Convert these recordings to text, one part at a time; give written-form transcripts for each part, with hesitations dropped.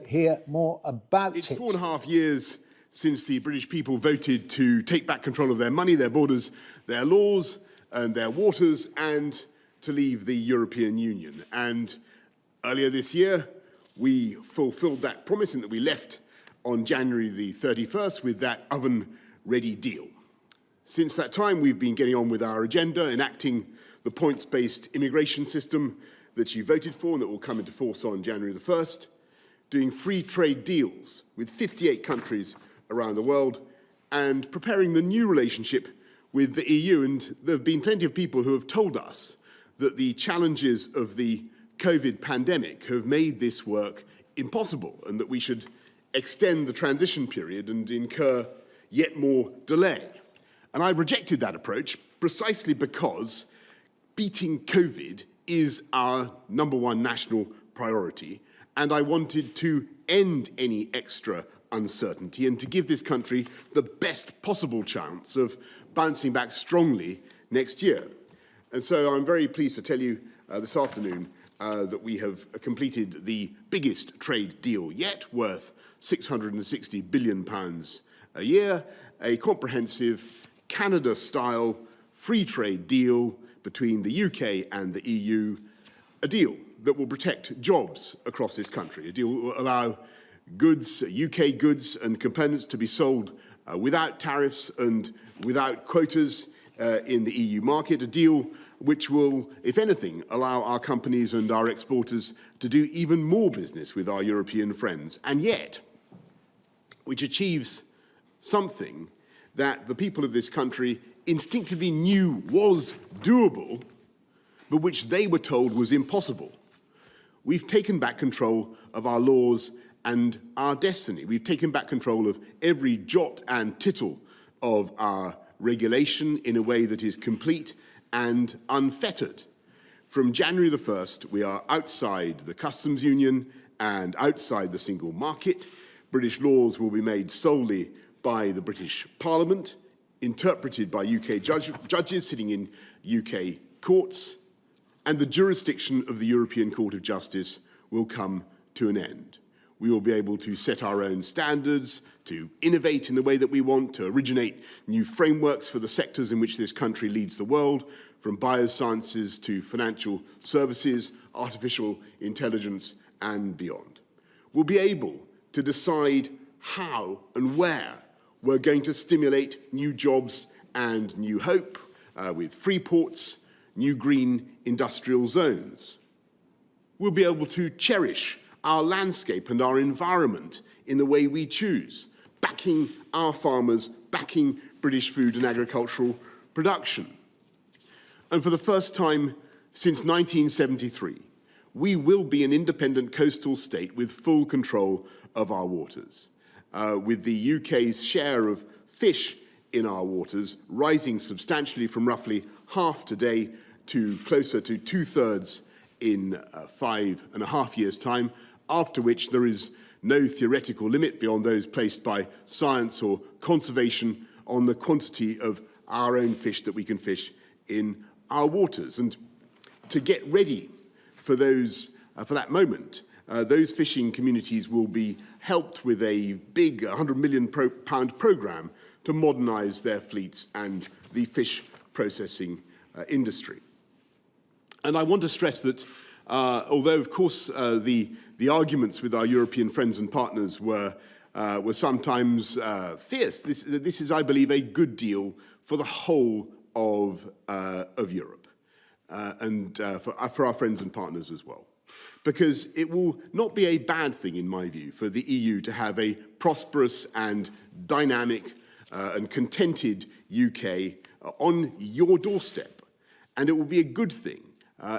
hear more about it. It's 4.5 years since the British people voted to take back control of their money, their borders, their laws and their waters, and to leave the European Union. And earlier this year, we fulfilled that promise in that we left on January the 31st with that oven-ready deal. Since that time, we've been getting on with our agenda, enacting the points-based immigration system that you voted for and that will come into force on January the 1st, doing free trade deals with 58 countries around the world, and preparing the new relationship with the EU. And there have been plenty of people who have told us that the challenges of the COVID pandemic have made this work impossible and that we should extend the transition period and incur yet more delay. And I rejected that approach precisely because beating COVID is our #1 national priority, and I wanted to end any extra uncertainty and to give this country the best possible chance of bouncing back strongly next year. And so I'm very pleased to tell you this afternoon that we have completed the biggest trade deal yet, worth £660 billion a year, a comprehensive Canada-style free trade deal between the UK and the EU, a deal that will protect jobs across this country, a deal that will allow goods, UK goods and components to be sold without tariffs and without quotas in the EU market, a deal which will, if anything, allow our companies and our exporters to do even more business with our European friends, and yet which achieves something that the people of this country instinctively knew was doable, but which they were told was impossible. We've taken back control of our laws and our destiny. We've taken back control of every jot and tittle of our regulation in a way that is complete and unfettered. From January the 1st, we are outside the customs union and outside the single market. British laws will be made solely by the British Parliament, interpreted by UK judges sitting in UK courts, and the jurisdiction of the European Court of Justice will come to an end. We will be able to set our own standards, to innovate in the way that we want, to originate new frameworks for the sectors in which this country leads the world, from biosciences to financial services, artificial intelligence, and beyond. We'll be able to decide how and where we're going to stimulate new jobs and new hope with free ports, new green industrial zones. We'll be able to cherish our landscape and our environment in the way we choose, backing our farmers, backing British food and agricultural production. And for the first time since 1973, we will be an independent coastal state with full control of our waters, with the UK's share of fish in our waters rising substantially from roughly half today to closer to 2/3 in 5.5 years' time, after which there is no theoretical limit beyond those placed by science or conservation on the quantity of our own fish that we can fish in our waters. And to get ready for that moment, those fishing communities will be helped with a big £100 million programme to modernise their fleets and the fish processing industry. And I want to stress that although, of course, the arguments with our European friends and partners were sometimes fierce, this is, I believe, a good deal for the whole of Europe and for our friends and partners as well. Because it will not be a bad thing, in my view, for the EU to have a prosperous and dynamic and contented UK on your doorstep. And it will be a good thing.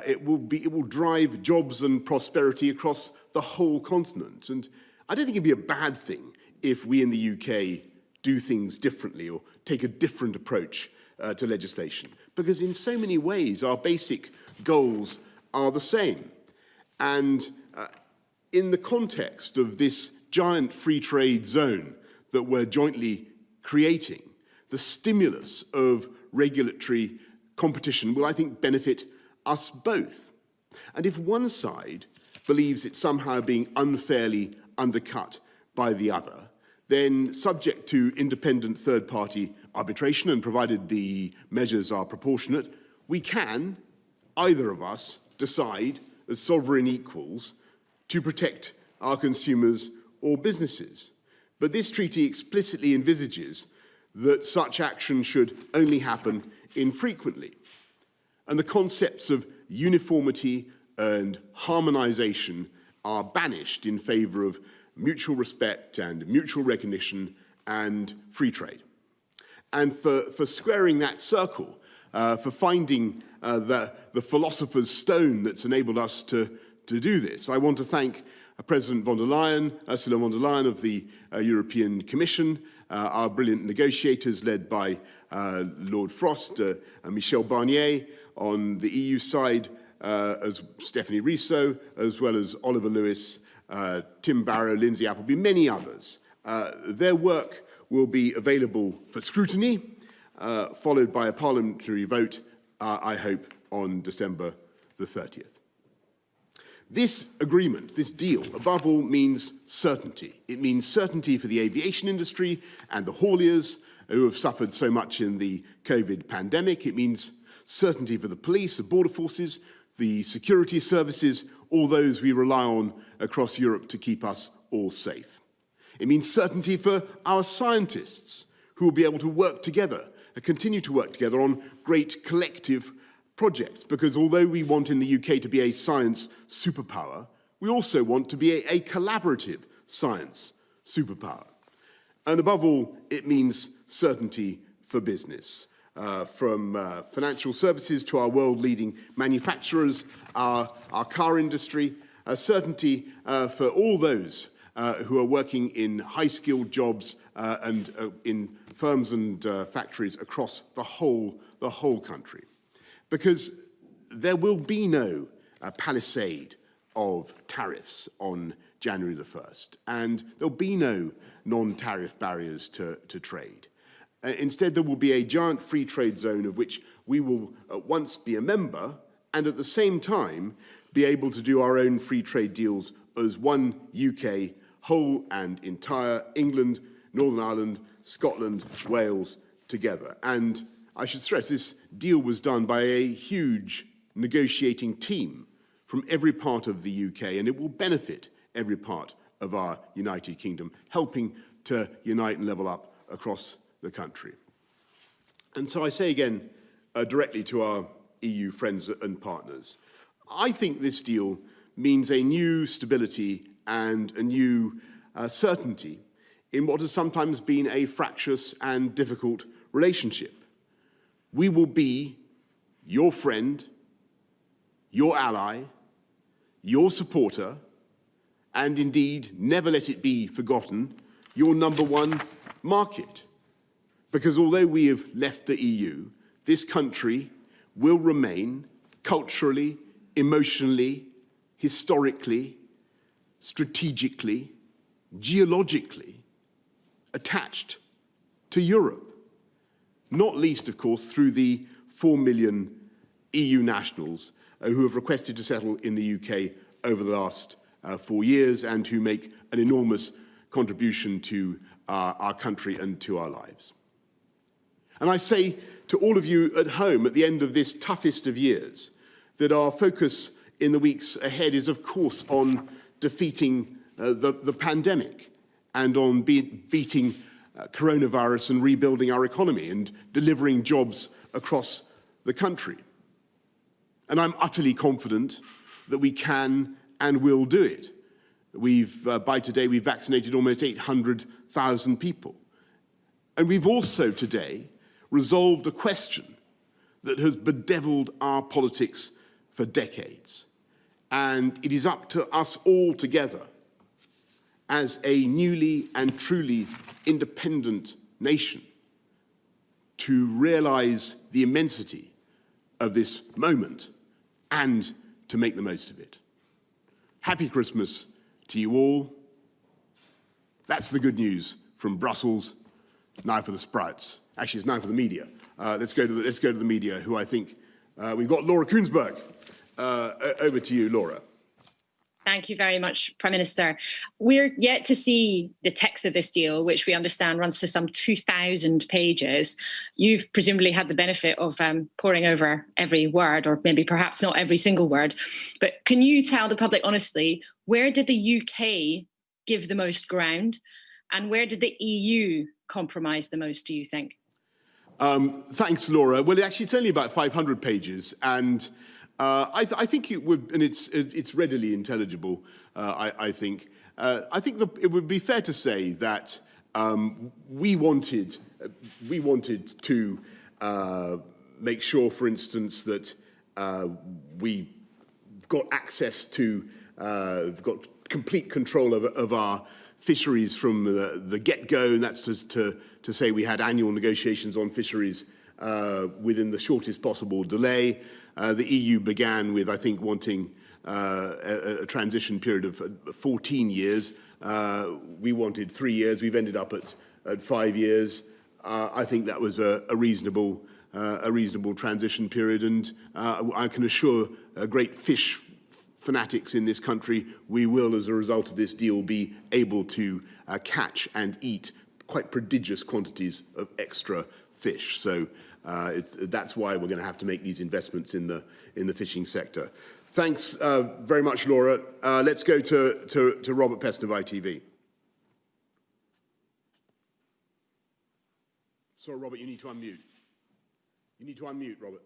It will drive jobs and prosperity across the whole continent. And I don't think it'd be a bad thing if we in the UK do things differently or take a different approach to legislation. Because in so many ways, our basic goals are the same. And in the context of this giant free trade zone that we're jointly creating, the stimulus of regulatory competition will, I think, benefit us both. And if one side believes it's somehow being unfairly undercut by the other, then subject to independent third-party arbitration and provided the measures are proportionate, we can, either of us, decide as sovereign equals to protect our consumers or businesses. But this treaty explicitly envisages that such action should only happen infrequently. And the concepts of uniformity and harmonization are banished in favor of mutual respect and mutual recognition and free trade. And for squaring that circle, for finding the philosopher's stone that's enabled us to do this, I want to thank President von der Leyen, Ursula von der Leyen of the European Commission, our brilliant negotiators led by Lord Frost and Michel Barnier on the EU side, as Stephanie Risso, as well as Oliver Lewis, Tim Barrow, Lindsay Appleby, many others. Their work will be available for scrutiny, followed by a parliamentary vote, I hope, on December the 30th. This agreement, this deal, above all, means certainty. It means certainty for the aviation industry and the hauliers who have suffered so much in the COVID pandemic. It means certainty for the police, the border forces, the security services, all those we rely on across Europe to keep us all safe. It means certainty for our scientists who will be able to work together and continue to work together on great collective projects, because although we want in the UK to be a science superpower, we also want to be a collaborative science superpower. And above all, it means certainty for business, from financial services to our world-leading manufacturers, our car industry, certainty for all those who are working in high-skilled jobs and in firms and factories across the whole country. Because there will be no palisade of tariffs on January the 1st, and there'll be no non-tariff barriers to trade. Instead, there will be a giant free trade zone of which we will at once be a member and at the same time be able to do our own free trade deals as one UK, whole and entire England, Northern Ireland, Scotland, Wales together. And I should stress, this deal was done by a huge negotiating team from every part of the UK, and it will benefit every part of our United Kingdom, helping to unite and level up across the country. And so I say again, directly to our EU friends and partners, I think this deal means a new stability and a new certainty in what has sometimes been a fractious and difficult relationship. We will be your friend, your ally, your supporter, and indeed, never let it be forgotten, your number one market. Because although we have left the EU, this country will remain culturally, emotionally, historically, strategically, geologically attached to Europe. Not least, of course, through the 4 million EU nationals who have requested to settle in the UK over the last 4 years and who make an enormous contribution to our country and to our lives. And I say to all of you at home at the end of this toughest of years that our focus in the weeks ahead is, of course, on defeating the pandemic and on beating coronavirus and rebuilding our economy and delivering jobs across the country. And I'm utterly confident that we can and will do it. By today, we've vaccinated almost 800,000 people. And we've also today resolved a question that has bedeviled our politics for decades. And it is up to us all together as a newly and truly independent nation to realize the immensity of this moment and to make the most of it. Happy Christmas to you all. That's the good news from Brussels. Now for the sprouts. Actually, it's now for the media. Let's go to the media, who I think we've got Laura Koonsberg. Over to you, Laura. Thank you very much, Prime Minister. We're yet to see the text of this deal, which we understand runs to some 2,000 pages. You've presumably had the benefit of poring over every word, or maybe perhaps not every single word. But can you tell the public honestly, where did the UK give the most ground? And where did the EU compromise the most, do you think? Thanks, Laura. Well, actually, it's only about 500 pages, and I think it would, and it's readily intelligible. I think it would be fair to say that we wanted to make sure, for instance, that we got access to, got complete control of our fisheries from the get-go, and that's just to say we had annual negotiations on fisheries within the shortest possible delay. The EU began with, I think, wanting a transition period of 14 years. We wanted 3 years. We've ended up at 5 years. I think that was a reasonable transition period, and I can assure great fish fanatics in this country, we will, as a result of this deal, be able to catch and eat quite prodigious quantities of extra fish. So that's why we're going to have to make these investments in the fishing sector. Thanks very much, Laura. Let's go to Robert Pest of ITV. Sorry, Robert, you need to unmute. You need to unmute, Robert.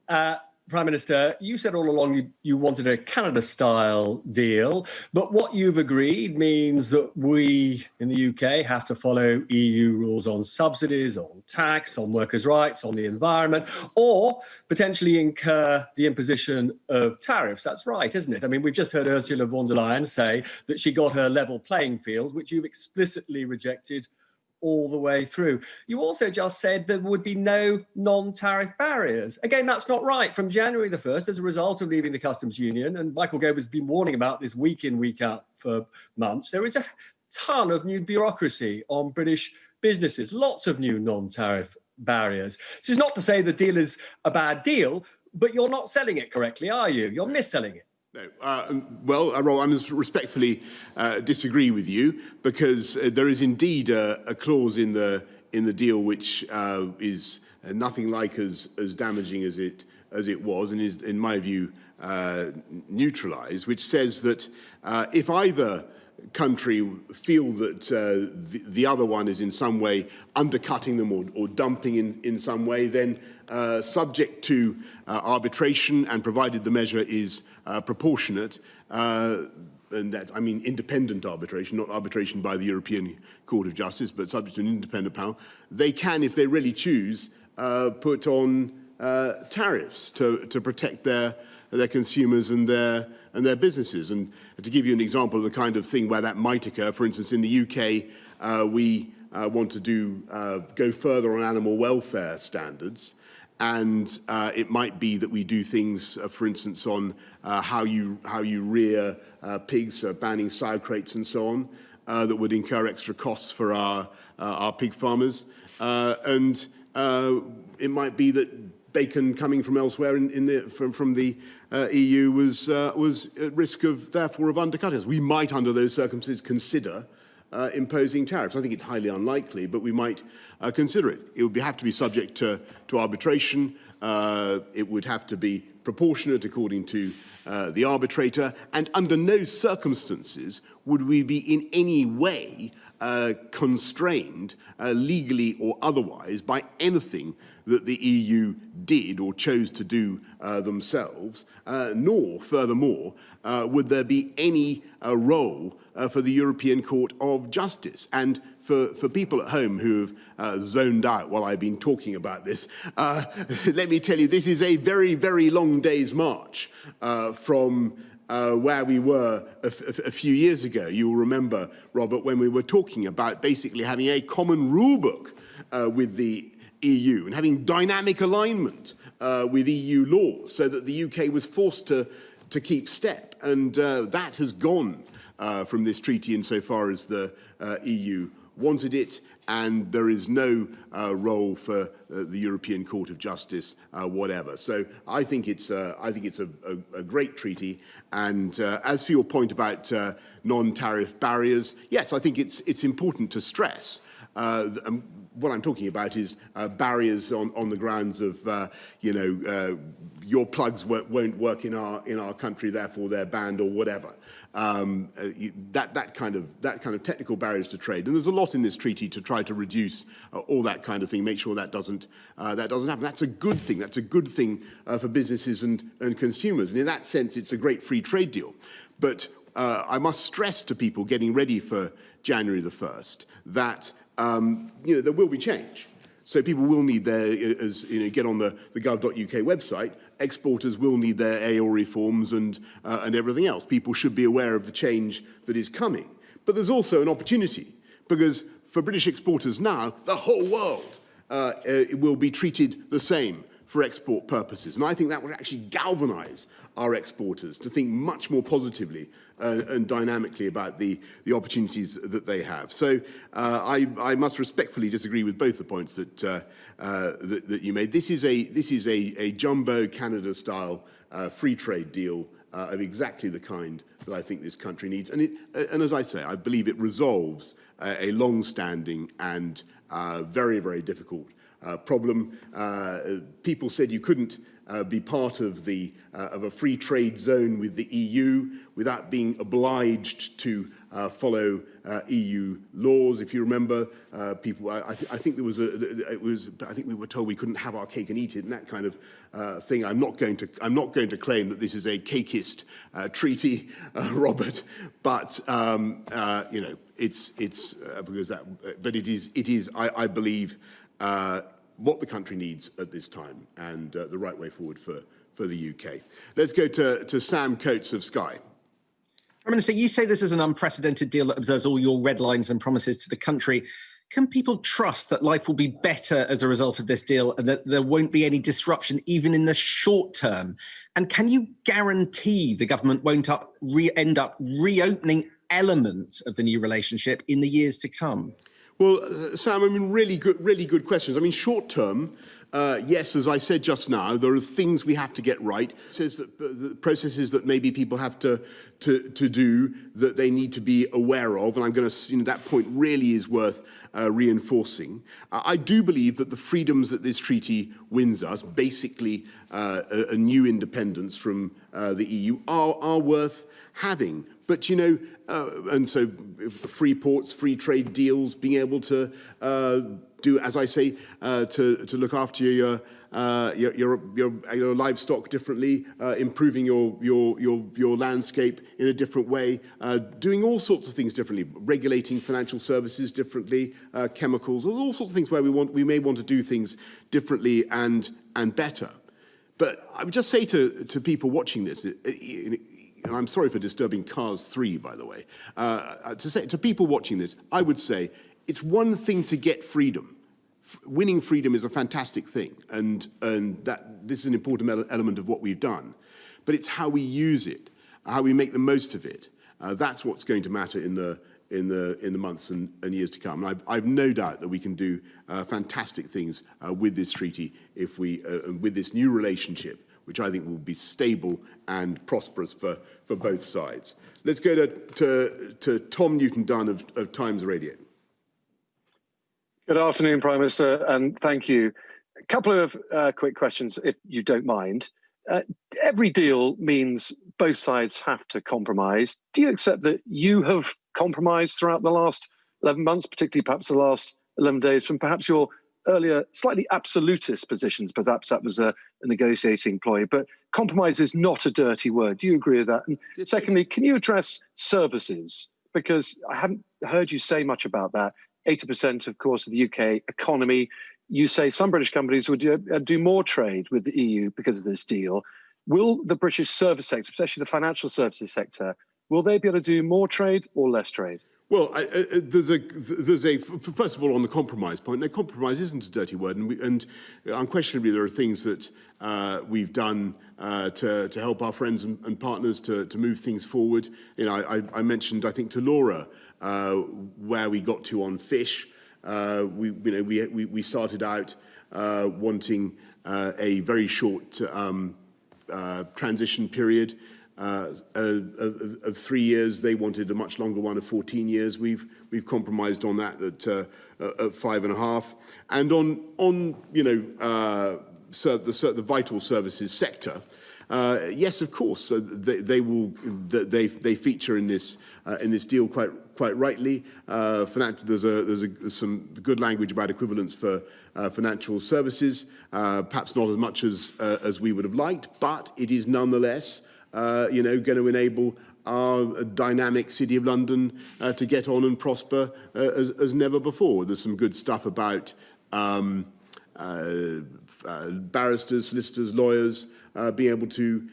Yeah. Prime Minister, you said all along you wanted a Canada-style deal, but what you've agreed means that we in the UK have to follow EU rules on subsidies, on tax, on workers' rights, on the environment, or potentially incur the imposition of tariffs. That's right, isn't it? I mean, we've just heard Ursula von der Leyen say that she got her level playing field, which you've explicitly rejected all the way through. You also just said there would be no non-tariff barriers. Again, that's not right. From January the 1st, as a result of leaving the customs union, and Michael Gove has been warning about this week in, week out for months, there is a ton of new bureaucracy on British businesses, lots of new non-tariff barriers. This is not to say the deal is a bad deal, but you're not selling it correctly, are you? You're mis-selling it. No. Well, I must respectfully disagree with you, because there is indeed a clause in the deal which is nothing like as damaging as it was, and is, in my view, neutralised, which says that if either country feel that the other one is in some way undercutting them or dumping in some way, then subject to arbitration, and provided the measure is proportionate, and that, I mean, independent arbitration, not arbitration by the European Court of Justice, but subject to an independent panel, they can, if they really choose, put on tariffs to protect their consumers and their businesses. And to give you an example of the kind of thing where that might occur, for instance, in the UK, we want to go further on animal welfare standards, and it might be that we do things, for instance, on how you rear pigs, banning sow crates and so on, that would incur extra costs for our pig farmers, and it might be that bacon coming from elsewhere from the EU was at risk of, therefore, of undercutting us. We might, under those circumstances, consider imposing tariffs. I think it's highly unlikely, but we might consider it. It would have to be subject to arbitration. It would have to be proportionate according to the arbitrator, and under no circumstances would we be in any way constrained, legally or otherwise, by anything that the EU did or chose to do themselves, nor, furthermore, would there be any role for the European Court of Justice. And for people at home who have zoned out while I've been talking about this, let me tell you, this is a very, very long day's march from where we were a few years ago. You will remember, Robert, when we were talking about basically having a common rule book with the EU and having dynamic alignment with EU law, so that the UK was forced to keep step. And that has gone from this treaty insofar as the EU wanted it, and there is no role for the European Court of Justice, whatever. So I think it's a great treaty. And as for your point about non-tariff barriers, yes, I think it's important to stress. What I'm talking about is barriers on the grounds of, your plugs won't work in our country, therefore they're banned or whatever. That kind of technical barriers to trade, and there's a lot in this treaty to try to reduce all that kind of thing, make sure that doesn't happen. That's a good thing. That's a good thing for businesses and consumers, and in that sense, it's a great free trade deal. But I must stress to people getting ready for January the 1st that there will be change. So people will need get on the gov.uk website. Exporters will need their AORI forms and everything else. People should be aware of the change that is coming. But there's also an opportunity, because for British exporters now, the whole world will be treated the same for export purposes. And I think that would actually galvanise our exporters to think much more positively and dynamically about the opportunities that they have. So I must respectfully disagree with both the points that you made. This is a jumbo Canada-style free trade deal of exactly the kind that I think this country needs. And as I say, I believe it resolves a long-standing and very, very difficult problem. People said you couldn't be part of a free trade zone with the EU without being obliged to follow EU laws. If you remember, people, I think there was I think we were told we couldn't have our cake and eat it, and that kind of thing. I'm not going to claim that this is a cakeist treaty, Robert, but it's because that. But it is. I believe. What the country needs at this time, and the right way forward for the UK. Let's go to Sam Coates of Sky. Prime Minister, you say this is an unprecedented deal that observes all your red lines and promises to the country. Can people trust that life will be better as a result of this deal and that there won't be any disruption even in the short term? And can you guarantee the government won't end up reopening elements of the new relationship in the years to come? Well, Sam, really good questions. Short term, yes, as I said just now, there are things we have to get right. It says that the processes that maybe people have to do that they need to be aware of, and I'm going to, that point really is worth reinforcing. I do believe that the freedoms that this treaty wins us, basically a new independence from the EU, are worth having. But, and so free ports, free trade deals, being able to do, as I say, to look after your livestock differently, improving your landscape in a different way, doing all sorts of things differently, regulating financial services differently, chemicals, all sorts of things where we may want to do things differently and better. But I would just say to people watching this, and I'm sorry for disturbing Cars 3, by the way, to people watching this, I would say it's one thing to get freedom. Winning freedom is a fantastic thing, and that this is an important element of what we've done. But it's how we use it, how we make the most of it. That's what's going to matter in the months and years to come. And I've no doubt that we can do fantastic things with this treaty if we with this new relationship, which I think will be stable and prosperous for both sides. Let's go to Tom Newton-Dunn of Times Radio. Good afternoon, Prime Minister, and thank you. A couple of quick questions, if you don't mind. Every deal means both sides have to compromise. Do you accept that you have compromised throughout the last 11 months, particularly perhaps the last 11 days, from perhaps your earlier slightly absolutist positions? Perhaps that was a negotiating ploy, but compromise is not a dirty word. Do you agree with that? And secondly, can you address services? Because I haven't heard you say much about that. 80%, of course, of the UK economy. You say some British companies would do more trade with the EU because of this deal. Will the British service sector, especially the financial services sector, will they be able to do more trade or less trade? Well, there's a first of all on the compromise point. No, compromise isn't a dirty word, and unquestionably there are things that we've done to help our friends and partners to move things forward. You know, I mentioned, I think, to Laura where we got to on fish. We started out wanting a very short transition period. Of 3 years. They wanted a much longer one of 14 years. We've compromised on that at 5.5. And on the vital services sector, yes, of course, they feature in this deal quite rightly. There's some good language about equivalence for financial services, perhaps not as much as we would have liked, but it is nonetheless going to enable our dynamic City of London to get on and prosper as never before. There's some good stuff about barristers, solicitors, lawyers being able to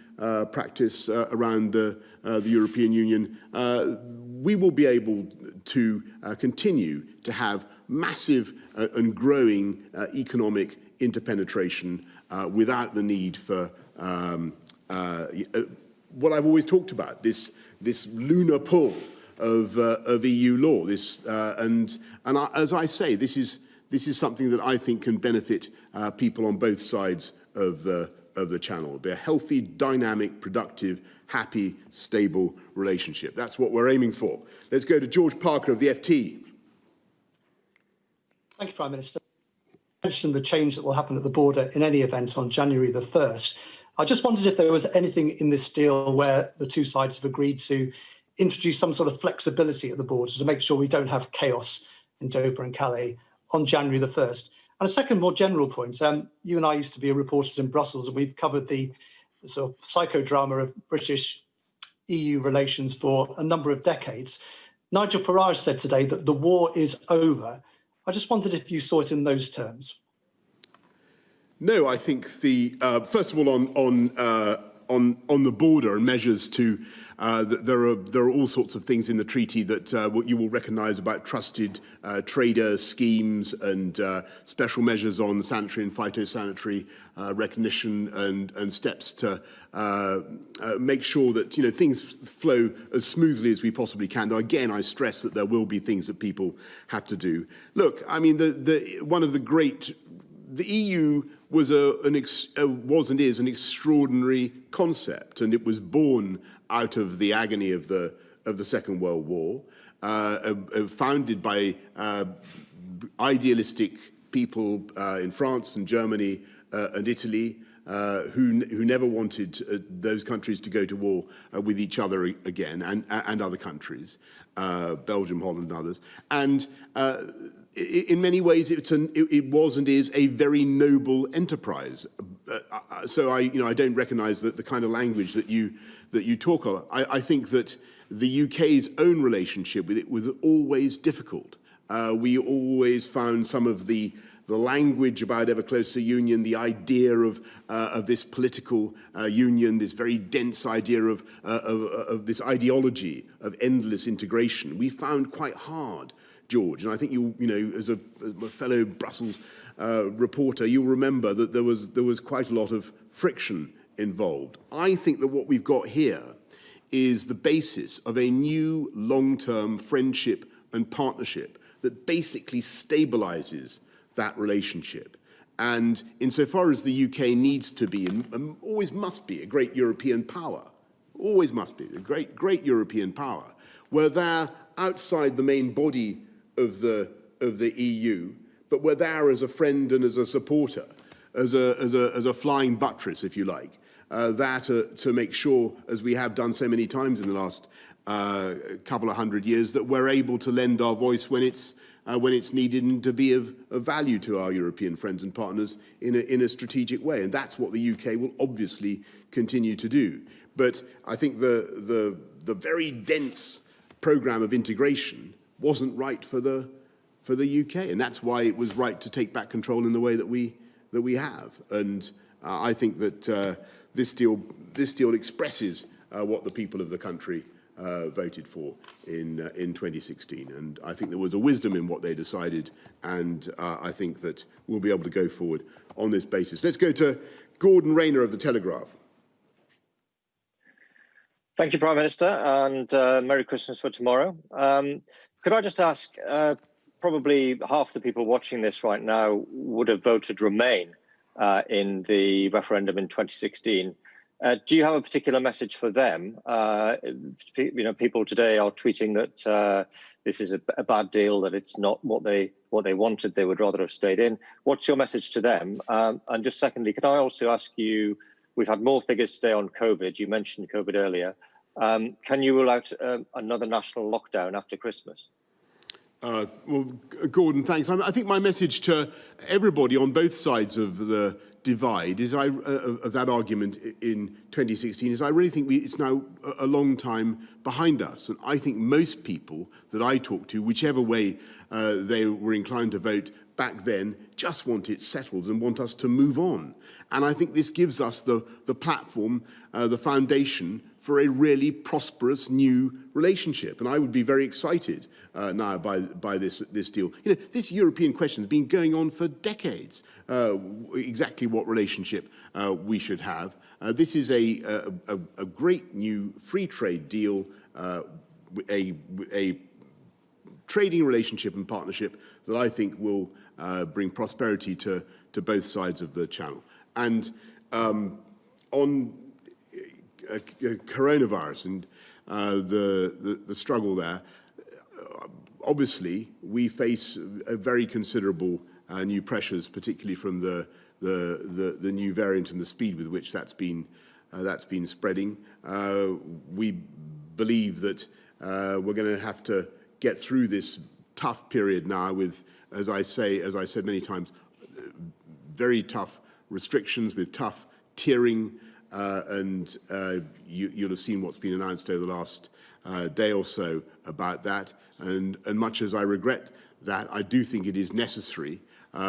practice around the European Union. We will be able to continue to have massive and growing economic interpenetration without the need for what I've always talked about, this lunar pull of EU law. As I say, this is something that I think can benefit people on both sides of the channel. It'll be a healthy, dynamic, productive, happy, stable relationship. That's what we're aiming for. Let's go to George Parker of the FT. Thank you, Prime Minister. You mentioned the change that will happen at the border in any event on January the 1st. I just wondered if there was anything in this deal where the two sides have agreed to introduce some sort of flexibility at the border to make sure we don't have chaos in Dover and Calais on January the 1st. And a second, more general point. You and I used to be reporters in Brussels, and we've covered the sort of psychodrama of British EU relations for a number of decades. Nigel Farage said today that the war is over. I just wondered if you saw it in those terms. No, I think first of all on the border and measures to there are all sorts of things in the treaty that what you will recognise about trusted trader schemes and special measures on sanitary and phytosanitary recognition and steps to make sure that things flow as smoothly as we possibly can. Though again, I stress that there will be things that people have to do. Look, I mean, the EU was and is an extraordinary concept, and it was born out of the agony of the Second World War, founded by idealistic people in France and Germany and Italy, who never wanted those countries to go to war with each other again, and other countries, Belgium, Holland, and others, and. In many ways, it was and is a very noble enterprise. So I don't recognise the kind of language that you talk of. I think that the UK's own relationship with it was always difficult. We always found some of the language about ever closer union, the idea of this political union, this very dense idea of this ideology of endless integration. We found quite hard, George, and I think as a fellow Brussels reporter, you'll remember that there was quite a lot of friction involved. I think that what we've got here is the basis of a new long-term friendship and partnership that basically stabilizes that relationship. And insofar as the UK needs to be, and always must be, a great European power, always must be a great European power, we're there outside the main body of the EU, but we're there as a friend and as a supporter, as a flying buttress, if you like, to make sure, as we have done so many times in the last couple of hundred years, that we're able to lend our voice when it's needed and to be of value to our European friends and partners in a strategic way. And that's what the UK will obviously continue to do. But I think the very dense programme of integration wasn't right for the UK, and that's why it was right to take back control in the way that we have. And I think that this deal expresses what the people of the country voted for in 2016. And I think there was a wisdom in what they decided, and I think that we'll be able to go forward on this basis. Let's go to Gordon Rayner of The Telegraph. Thank you, Prime Minister, and Merry Christmas for tomorrow. Could I just ask, probably half the people watching this right now would have voted Remain in the referendum in 2016. Do you have a particular message for them? People today are tweeting that this is a bad deal, that it's not what they wanted. They would rather have stayed in. What's your message to them? And just secondly, could I also ask you, we've had more figures today on COVID. You mentioned COVID earlier. Can you rule out another national lockdown after Christmas? Well, Gordon, thanks. I think my message to everybody on both sides of the divide is of that argument in 2016 is I really think it's now a long time behind us. And I think most people that I talk to, whichever way they were inclined to vote back then, just want it settled and want us to move on. And I think this gives us the platform, the foundation for a really prosperous new relationship. And I would be very excited now by this deal. You know, this European question has been going on for decades, exactly what relationship we should have. This is a great new free trade deal, a trading relationship and partnership that I think will bring prosperity to both sides of the channel. And on coronavirus and the struggle there, obviously we face a very considerable new pressures, particularly from the new variant and the speed with which that's been spreading. We believe that we're going to have to get through this tough period now with, as I said many times, very tough restrictions, with tough tiering, and you'll have seen what's been announced over the last day or so about that. And much as I regret that, I do think it is necessary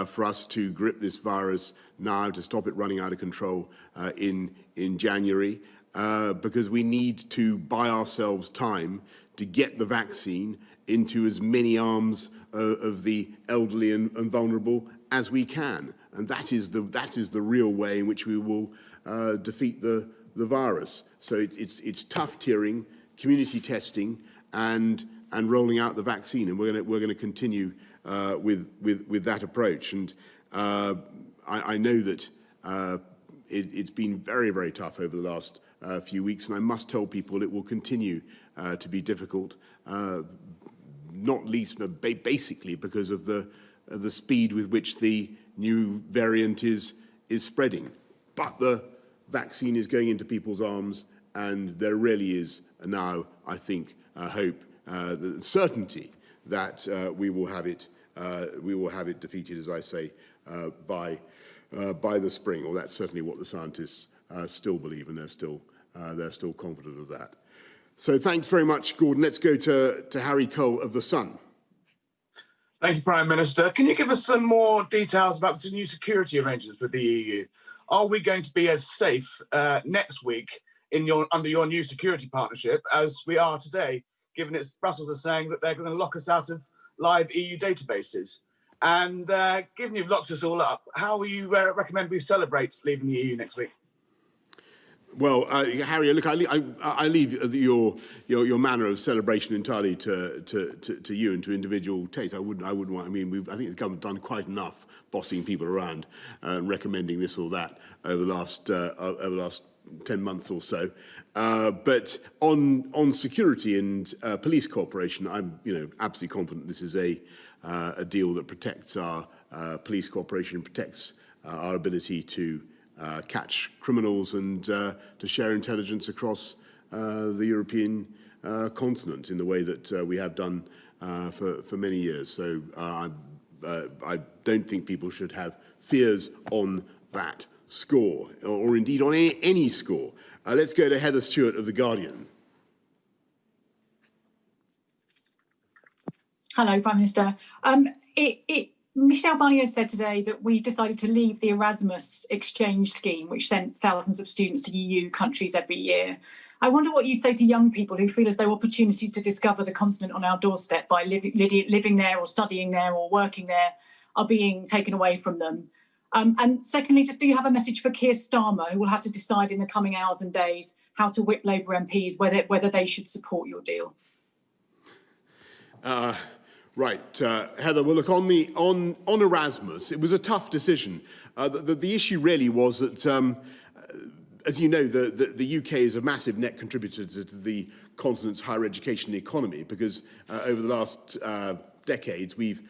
for us to grip this virus now, to stop it running out of control in January, because we need to buy ourselves time to get the vaccine into as many arms of the elderly and vulnerable as we can. And that is the real way in which we will defeat the virus. So it's tough tiering, community testing, and rolling out the vaccine, and we're going to continue with that approach. And I know that it's been very, very tough over the last few weeks, and I must tell people it will continue to be difficult, not least basically because of the speed with which the new variant is spreading. But the vaccine is going into people's arms, and there really is now, I think, hope, the certainty that we will have it defeated, as I say, by the spring. Or that's certainly what the scientists still believe, and they're still confident of that. So thanks very much, Gordon. Let's go to Harry Cole of The Sun. Thank you, Prime Minister. Can you give us some more details about the new security arrangements with the EU? Are we going to be as safe next week under your new security partnership as we are today, given it's Brussels are saying that they're going to lock us out of live EU databases? And given you've locked us all up, how will you recommend we celebrate leaving the EU next week? Well, Harry, look, I leave your manner of celebration entirely to you and to individual tastes. I wouldn't want. I mean, I think the government done quite enough bossing people around and recommending this or that over the last 10 months or so. But on security and police cooperation, I'm absolutely confident this is a deal that protects our police cooperation, protects our ability to catch criminals and to share intelligence across the European continent in the way that we have done for many years. So I don't think people should have fears on that score, or indeed on any score. Let's go to Heather Stewart of The Guardian. Hello, Prime Minister. Michel Barnier said today that we decided to leave the Erasmus exchange scheme, which sent thousands of students to EU countries every year. I wonder what you'd say to young people who feel as though opportunities to discover the continent on our doorstep by living there or studying there or working there are being taken away from them. And secondly, just do you have a message for Keir Starmer, who will have to decide in the coming hours and days how to whip Labour MPs, whether they should support your deal? Right, Heather. Well, look, on Erasmus, it was a tough decision. The issue really was that, as you know, the UK is a massive net contributor to the continent's higher education economy because over the last decades we've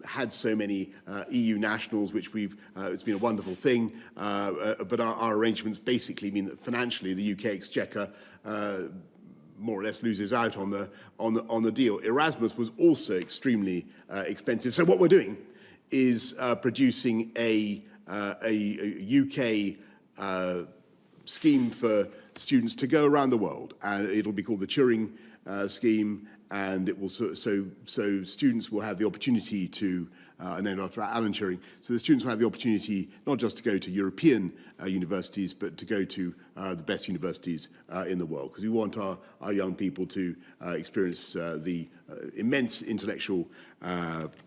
had so many EU nationals, which it's been a wonderful thing, but our arrangements basically mean that financially the UK exchequer more or less loses out on the deal. Erasmus was also extremely expensive. So what we're doing is producing a UK scheme for students to go around the world, and it'll be called the Turing scheme. And it will so students will have the opportunity to, named after Alan Turing, so the students will have the opportunity not just to go to European universities, but to go to the best universities in the world, because we want our young people to experience the immense intellectual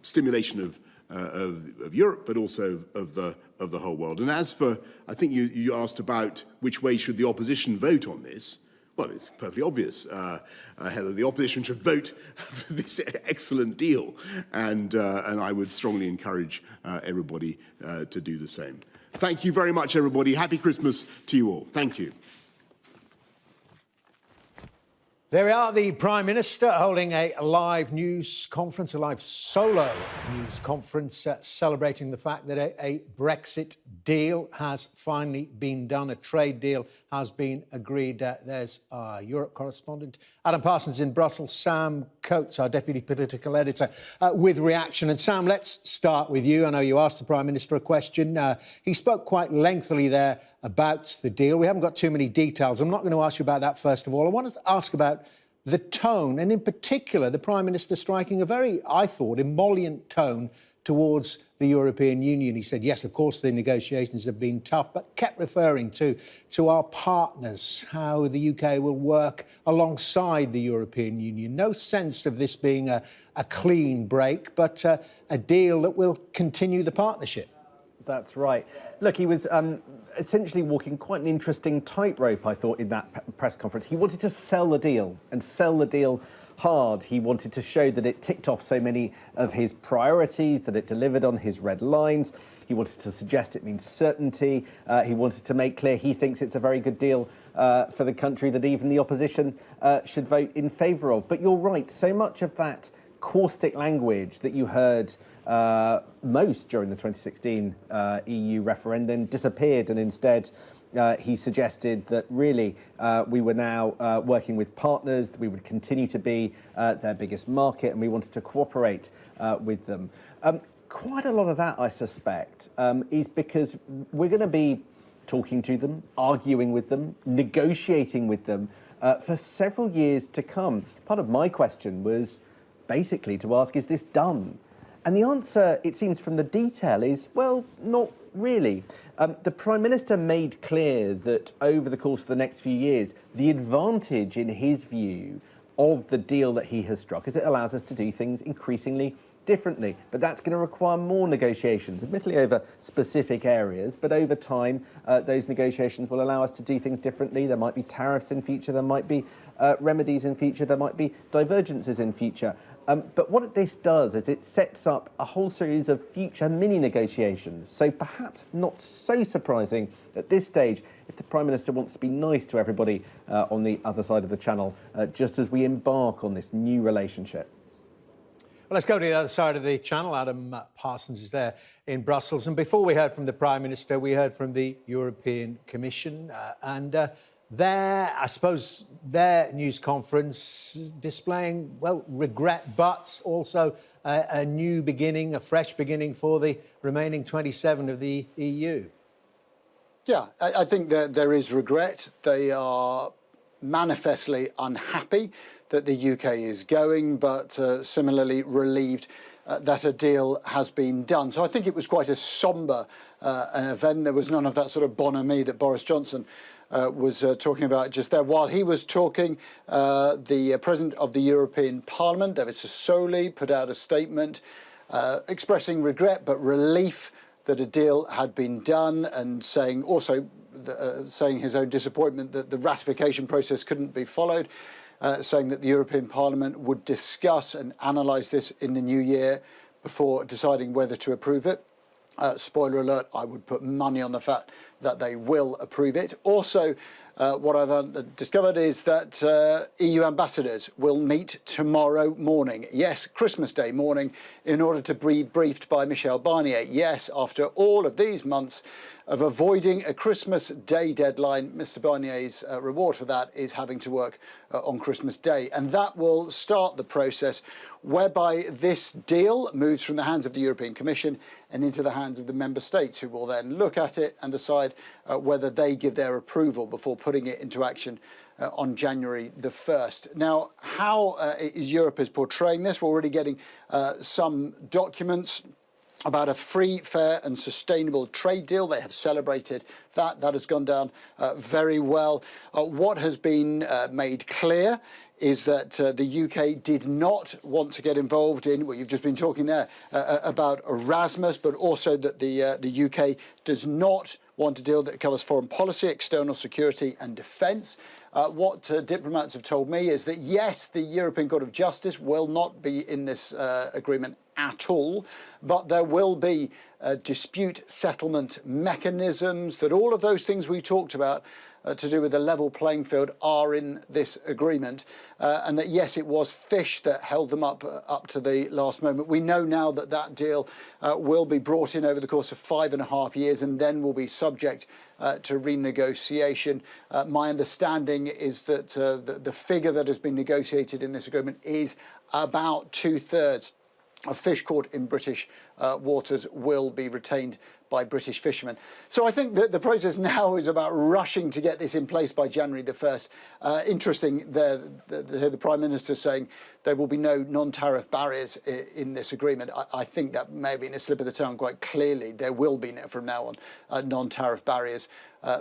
stimulation of Europe, but also of the whole world. And as for, I think you asked about which way should the opposition vote on this. Well, it's perfectly obvious, Heather. The opposition should vote for this excellent deal, and I would strongly encourage everybody to do the same. Thank you very much, everybody. Happy Christmas to you all. Thank you. There we are, the Prime Minister holding a live news conference, a live solo news conference, celebrating the fact that a Brexit deal has finally been done, a trade deal has been agreed. There's our Europe correspondent, Adam Parsons in Brussels, Sam Coates, our deputy political editor, with reaction. And Sam, let's start with you. I know you asked the Prime Minister a question. He spoke quite lengthily there about the deal. We haven't got too many details. I'm not going to ask you about that first of all. I want to ask about the tone, and in particular, the Prime Minister striking a very, I thought, emollient tone towards the European Union. He said, yes, of course, the negotiations have been tough, but kept referring to our partners, how the UK will work alongside the European Union. No sense of this being a clean break, but a deal that will continue the partnership. That's right. Look, he was essentially walking quite an interesting tightrope, I thought, in that press conference. He wanted to sell the deal and sell the deal hard. He wanted to show that it ticked off so many of his priorities, that it delivered on his red lines. He wanted to suggest it means certainty. He wanted to make clear he thinks it's a very good deal for the country that even the opposition should vote in favour of. But you're right, so much of that caustic language that you heard most during the 2016 EU referendum disappeared, and instead he suggested that really we were now working with partners, that we would continue to be their biggest market, and we wanted to cooperate with them. Quite a lot of that, I suspect, is because we're going to be talking to them, arguing with them, negotiating with them for several years to come. Part of my question was basically to ask, is this done? And the answer, it seems from the detail, is, well, not really. The Prime Minister made clear that over the course of the next few years, the advantage, in his view, of the deal that he has struck is it allows us to do things increasingly differently. But that's going to require more negotiations, admittedly over specific areas, but over time, those negotiations will allow us to do things differently. There might be tariffs in future, there might be remedies in future, there might be divergences in future. But what this does is it sets up a whole series of future mini-negotiations. So perhaps not so surprising at this stage if the Prime Minister wants to be nice to everybody on the other side of the Channel, just as we embark on this new relationship. Well, let's go to the other side of the Channel. Adam Parsons is there in Brussels. And before we heard from the Prime Minister, we heard from the European Commission I suppose their news conference displaying, well, regret, but also a new beginning, a fresh beginning for the remaining 27 of the EU. Yeah, I think that there is regret. They are manifestly unhappy that the UK is going, but similarly relieved that a deal has been done. So I think it was quite a sombre an event. There was none of that sort of bonhomie that Boris Johnson was talking about just there. While he was talking, the President of the European Parliament, David Sassoli, put out a statement expressing regret but relief that a deal had been done, and saying also saying his own disappointment that the ratification process couldn't be followed, saying that the European Parliament would discuss and analyse this in the new year before deciding whether to approve it. Spoiler alert, I would put money on the fact that they will approve it. Also, what I've discovered is that EU ambassadors will meet tomorrow morning. Yes, Christmas Day morning, in order to be briefed by Michel Barnier. Yes, after all of these months of avoiding a Christmas Day deadline, Mr Barnier's reward for that is having to work on Christmas Day. And that will start the process whereby this deal moves from the hands of the European Commission and into the hands of the member states, who will then look at it and decide whether they give their approval before putting it into action on January the 1st. Now, how is Europe is portraying this? We're already getting some documents about a free, fair and sustainable trade deal. They have celebrated that. That has gone down very well. What has been made clear is that the UK did not want to get involved in what you've just been talking there about Erasmus, but also that the UK does not want a deal that covers foreign policy, external security and defence. What diplomats have told me is that, yes, the European Court of Justice will not be in this agreement at all, but there will be dispute settlement mechanisms, that all of those things we talked about to do with the level playing field are in this agreement, and that, yes, it was fish that held them up to the last moment. We know now that that deal will be brought in over the course of 5.5 years and then will be subject to renegotiation. My understanding is that the figure that has been negotiated in this agreement is about 2/3 of fish caught in British waters will be retained by British fishermen. So I think that the process now is about rushing to get this in place by January the 1st. Interesting there, the Prime Minister saying there will be no non-tariff barriers in this agreement. I think that may have been a slip of the tongue. Quite clearly, there will be from now on non-tariff barriers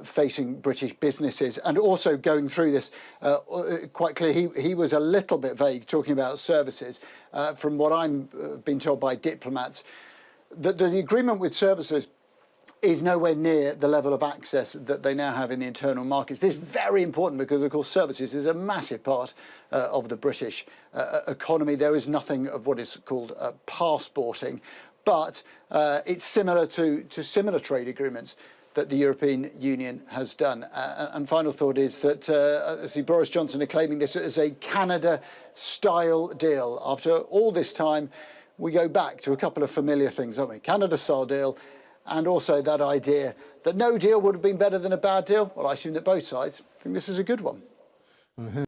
facing British businesses. And also going through this, quite clear, he was a little bit vague talking about services. From what I'm being told by diplomats, that the agreement with services is nowhere near the level of access that they now have in the internal markets. This is very important because, of course, services is a massive part of the British economy. There is nothing of what is called passporting, but it's similar to similar trade agreements that the European Union has done. And final thought is that I see Boris Johnson are claiming this as a Canada-style deal. After all this time, we go back to a couple of familiar things, don't we? Canada-style deal, and also that idea that no deal would have been better than a bad deal. Well, I assume that both sides think this is a good one.